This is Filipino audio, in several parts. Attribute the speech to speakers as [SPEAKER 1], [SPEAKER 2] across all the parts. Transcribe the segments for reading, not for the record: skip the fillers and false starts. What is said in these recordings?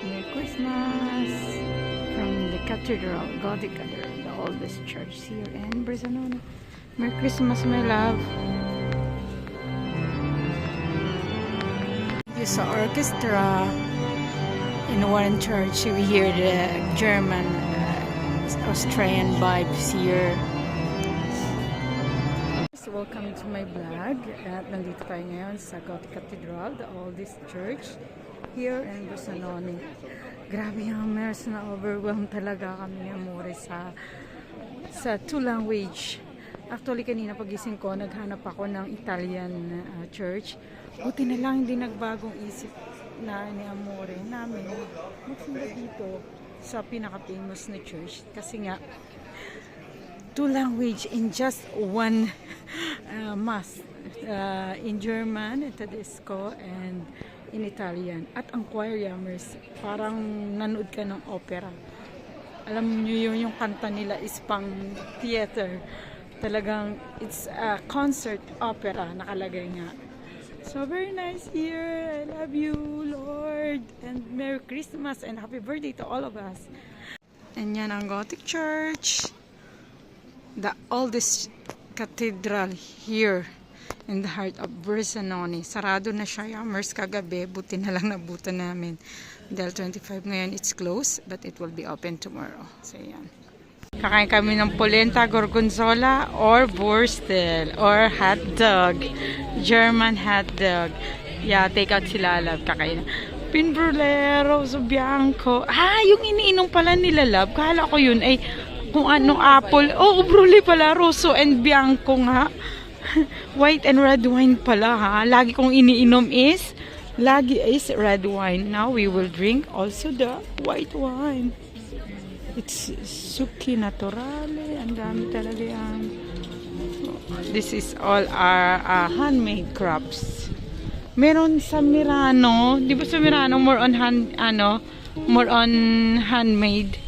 [SPEAKER 1] Merry Christmas from the cathedral, Gothic Cathedral, the oldest church here in Brizanona. Merry Christmas, my love. This orchestra in one church. We hear the German, Austrian vibes here. So welcome to my vlog. At nandito tayo ngayon sa Gothic Cathedral, the oldest church here in Brizanona. Grabe yung mers, na overwhelmed talaga kami amore sa two language. Actually kanina pagising ko, naghanap ako ng Italian church. Buti na lang hindi nagbagong isip na ni amore namin magsimba dito sa pinaka-famous na church kasi nga two language in just one mass, in German, Tedesco, and in Italian. At ang choir yammers, parang nanood ka ng opera. Alam niyo yung kanta nila is pang theater. Talagang it's a concert opera nakalagay nga. So very nice here. I love you, Lord. And Merry Christmas and Happy Birthday to all of us. And yan ang Gothic Church. The oldest cathedral here in the heart of Brizanona. Sarado na siya, yammers, kagabi. Buti na lang nabutan namin. Dahil 25 ngayon, it's closed. But it will be open tomorrow. So yan. Kakain kami ng polenta, gorgonzola, or wurstel, or hot dog. German hot dog. Yeah, take out sila, love. Kakain. Pinbrulero, so bianco. Yung iniinom pala nila, love. Kala ko yun ay kung anong apple. Oh, brule pala, rosso and bianco nga. White and red wine pala, ha. Lagi kong iniinom is red wine. Now we will drink also the white wine. It's succhi naturale. Ang dami talaga yan. This is all our handmade crafts. Meron sa Mirano, di ba sa Mirano more on handmade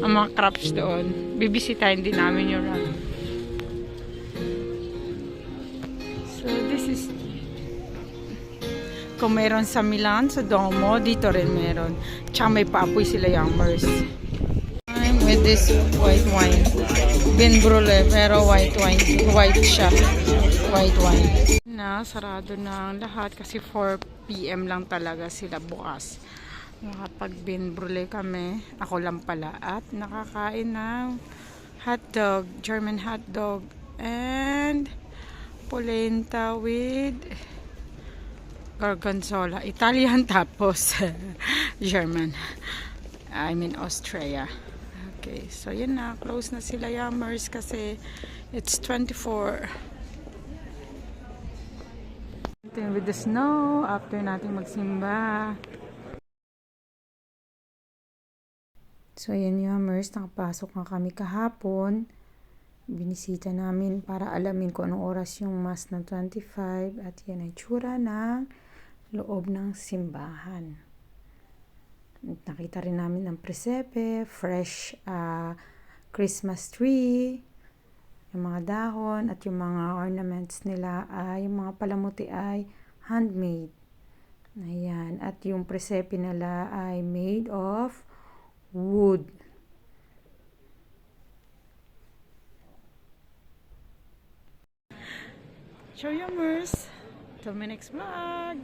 [SPEAKER 1] ang mga crafts doon. Bibisitahin din namin yun. So this is, kung meron sa Milan, sa Duomo, dito rin meron. Tsaka may paapoy sila yammers. I'm with this white wine. Vin Brule, pero white wine. White siya. White wine. Sarado na ang lahat kasi 4 PM lang talaga sila bukas. Nakapag-Vin Brule kami. Ako lang pala. At nakakain ng hot dog. German hot dog. And polenta with gorgonzola. Italian tapos German. I mean Austria. Okay, so yun na. Close na sila yammers kasi it's 24. With the snow after natin magsimba. So ayan yammers, nakapasok na kami kahapon. Binisita namin para alamin kung anong oras yung mass ng 25 at yan ay tsura ng loob ng simbahan. Nakita rin namin ang presepe, fresh Christmas tree, yung mga dahon at yung mga ornaments nila, yung mga palamuti ay handmade. Ayan. At yung presepe nila ay made of wood. Show yammers. Till my next vlog.